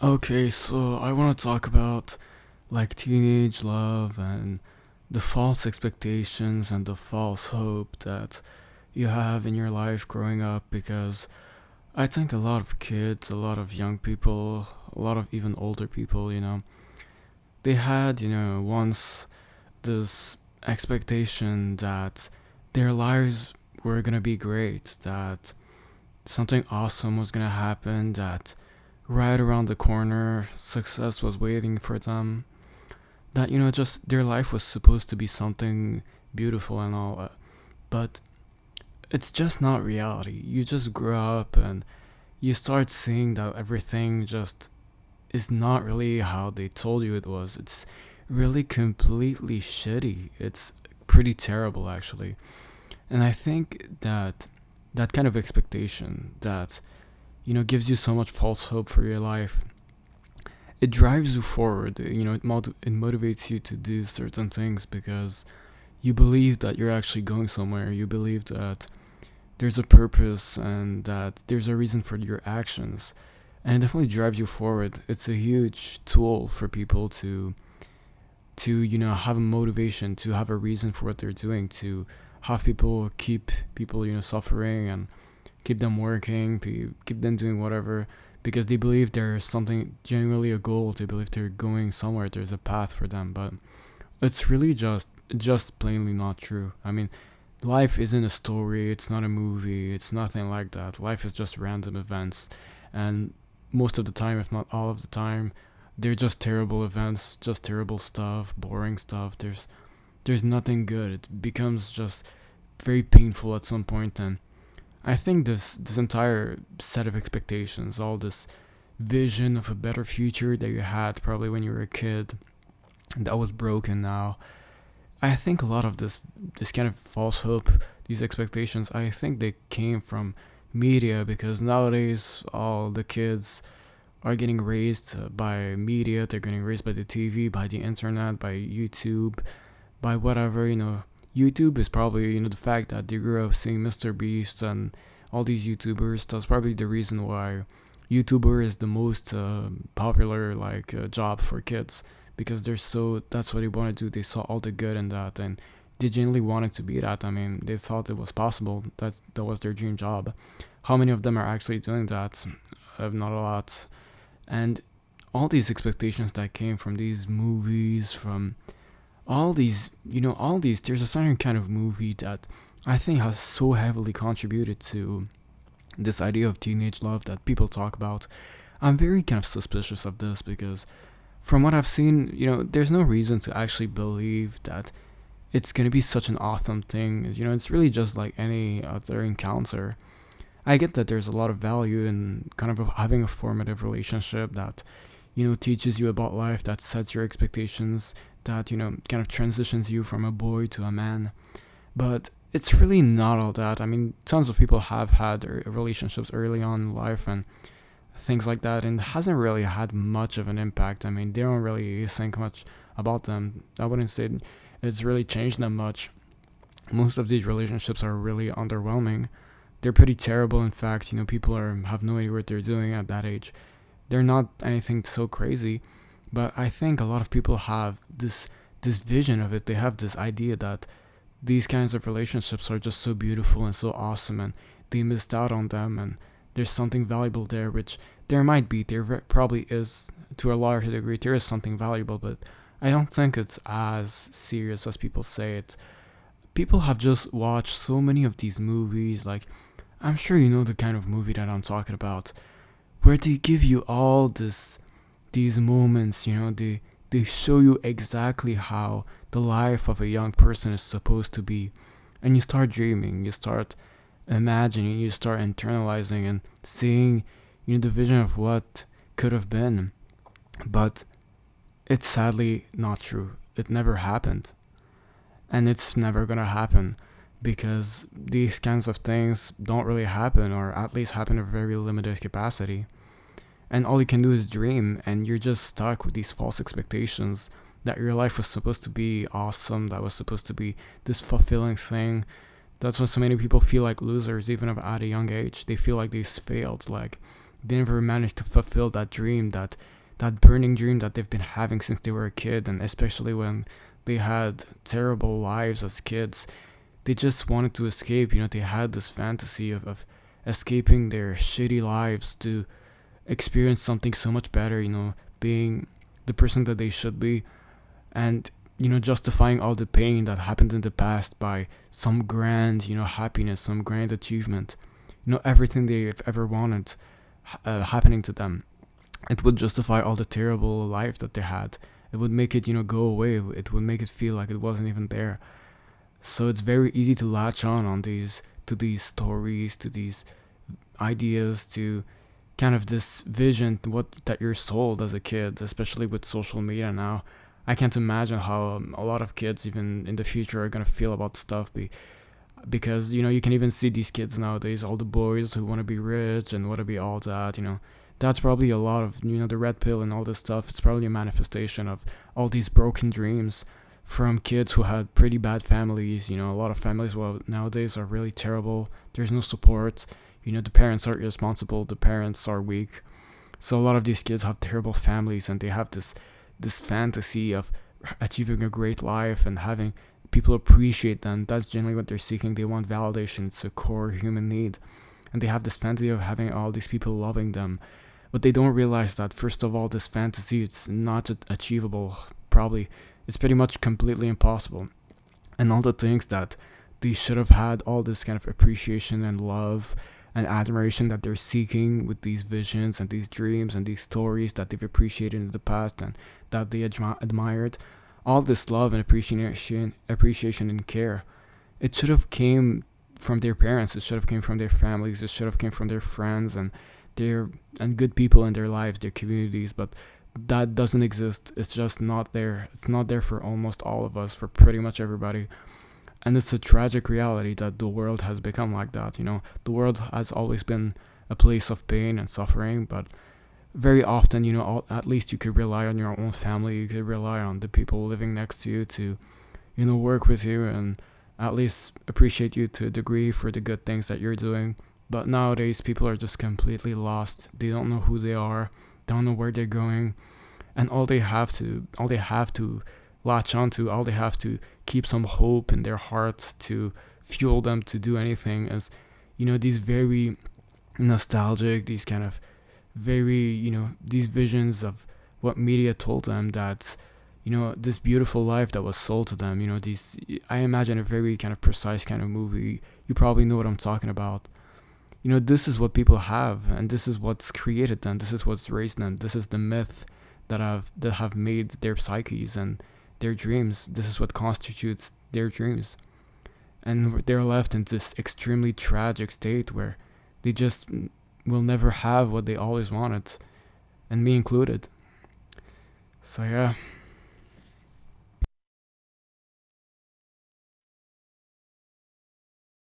Okay, so I want to talk about like teenage love and the false expectations and the false hope that you have in your life growing up because I think a lot of kids, a lot of young people, a lot of even older people, they had, once this expectation that their lives were going to be great, that something awesome was going to happen, that right around the corner success was waiting for them, that just their life was supposed to be something beautiful and all that. But it's just not reality. You just grow up and you start seeing that everything just is not really how they told you it was. It's really completely shitty. It's pretty terrible actually. And I think that that kind of expectation that gives you so much false hope for your life, it drives you forward. It motivates you to do certain things because you believe that you're actually going somewhere. You believe that there's a purpose and that there's a reason for your actions, and it definitely drives you forward. It's a huge tool for people to have a motivation, to have a reason for what they're doing, to have people keep people suffering and keep them working, keep them doing whatever, because they believe there's something genuinely a goal. They believe they're going somewhere. There's a path for them, but it's really just plainly not true. I mean, life isn't a story. It's not a movie. It's nothing like that. Life is just random events, and most of the time, if not all of the time, they're just terrible events, just terrible stuff, boring stuff. There's nothing good. It becomes just very painful at some point, and I think this entire set of expectations, all this vision of a better future that you had probably when you were a kid, that was broken now. I think a lot of this kind of false hope, these expectations, I think they came from media because nowadays all the kids are getting raised by media. They're getting raised by the TV, by the internet, by YouTube, by whatever. YouTube is probably the fact that they grew up seeing Mr. Beast and all these YouTubers. That's probably the reason why YouTuber is the most popular job for kids, because that's what they want to do. They saw all the good in that and they genuinely wanted to be that. I mean, they thought it was possible. That was their dream job. How many of them are actually doing that? Not a lot. And all these expectations that came from these movies, from all these, there's a certain kind of movie that I think has so heavily contributed to this idea of teenage love that people talk about. I'm very kind of suspicious of this because from what I've seen, there's no reason to actually believe that it's going to be such an awesome thing. It's really just like any other encounter. I get that there's a lot of value in kind of having a formative relationship that, teaches you about life, that sets your expectations, that, kind of transitions you from a boy to a man. But it's really not all that. I mean, tons of people have had relationships early on in life and things like that, and it hasn't really had much of an impact. I mean, they don't really think much about them. I wouldn't say it's really changed them much. Most of these relationships are really underwhelming. They're pretty terrible. In fact, people have no idea what they're doing at that age. They're not anything so crazy, but I think a lot of people have this vision of it. They have this idea that these kinds of relationships are just so beautiful and so awesome, and they missed out on them, and there's something valuable there, which there might be. There probably is, to a large degree. There is something valuable, but I don't think it's as serious as people say it. People have just watched so many of these movies, like, I'm sure you know the kind of movie that I'm talking about, where they give you all these moments, they show you exactly how the life of a young person is supposed to be. And you start dreaming, you start imagining, you start internalizing and seeing, the vision of what could have been. But it's sadly not true. It never happened. And it's never gonna happen because these kinds of things don't really happen, or at least happen in a very limited capacity. And all you can do is dream, and you're just stuck with these false expectations that your life was supposed to be awesome, that was supposed to be this fulfilling thing. That's when so many people feel like losers, even at a young age. They feel like they failed, like they never managed to fulfill that dream, that burning dream that they've been having since they were a kid, and especially when they had terrible lives as kids. They just wanted to escape. They had this fantasy of escaping their shitty lives to experience something so much better, being the person that they should be, and justifying all the pain that happened in the past by some grand, happiness, some grand achievement, everything they've ever wanted happening to them. It would justify all the terrible life that they had. It would make it, go away. It would make it feel like it wasn't even there. So it's very easy to latch on these stories, to these ideas, to kind of this vision what that you're sold as a kid, especially with social media now. I can't imagine how a lot of kids even in the future are gonna feel about stuff because you can even see these kids nowadays, all the boys who want to be rich and want to be all that. That's probably a lot of the red pill and all this stuff. It's probably a manifestation of all these broken dreams from kids who had pretty bad families. A lot of families, well, nowadays are really terrible. There's no support. The parents are irresponsible. The parents are weak. So a lot of these kids have terrible families, and they have this fantasy of achieving a great life and having people appreciate them. That's generally what they're seeking. They want validation. It's a core human need. And they have this fantasy of having all these people loving them. But they don't realize that, first of all, this fantasy, it's not achievable. Probably, it's pretty much completely impossible. And all the things that they should have had, all this kind of appreciation and love and admiration that they're seeking with these visions and these dreams and these stories that they've appreciated in the past and that they admired, all this love and appreciation and care, it should have came from their parents. It should have came from their families. It should have came from their friends and good people in their lives, their communities. But that doesn't exist. It's just not there. It's not there for almost all of us, for pretty much everybody. And it's a tragic reality that the world has become like that. The world has always been a place of pain and suffering, but very often, at least you could rely on your own family. You could rely on the people living next to you to, work with you and at least appreciate you to a degree for the good things that you're doing. But nowadays, people are just completely lost. They don't know who they are. Don't know where they're going, and all they have to latch onto, all they have to keep some hope in their hearts to fuel them to do anything is, these very nostalgic, these kind of very, these visions of what media told them that, this beautiful life that was sold to them. These, I imagine a very kind of precise kind of movie. You probably know what I'm talking about. This is what people have, and this is what's created them. This is what's raised them. This is the myth that have made their psyches and their dreams. This is what constitutes their dreams, and they're left in this extremely tragic state where they just will never have what they always wanted, and me included. So yeah.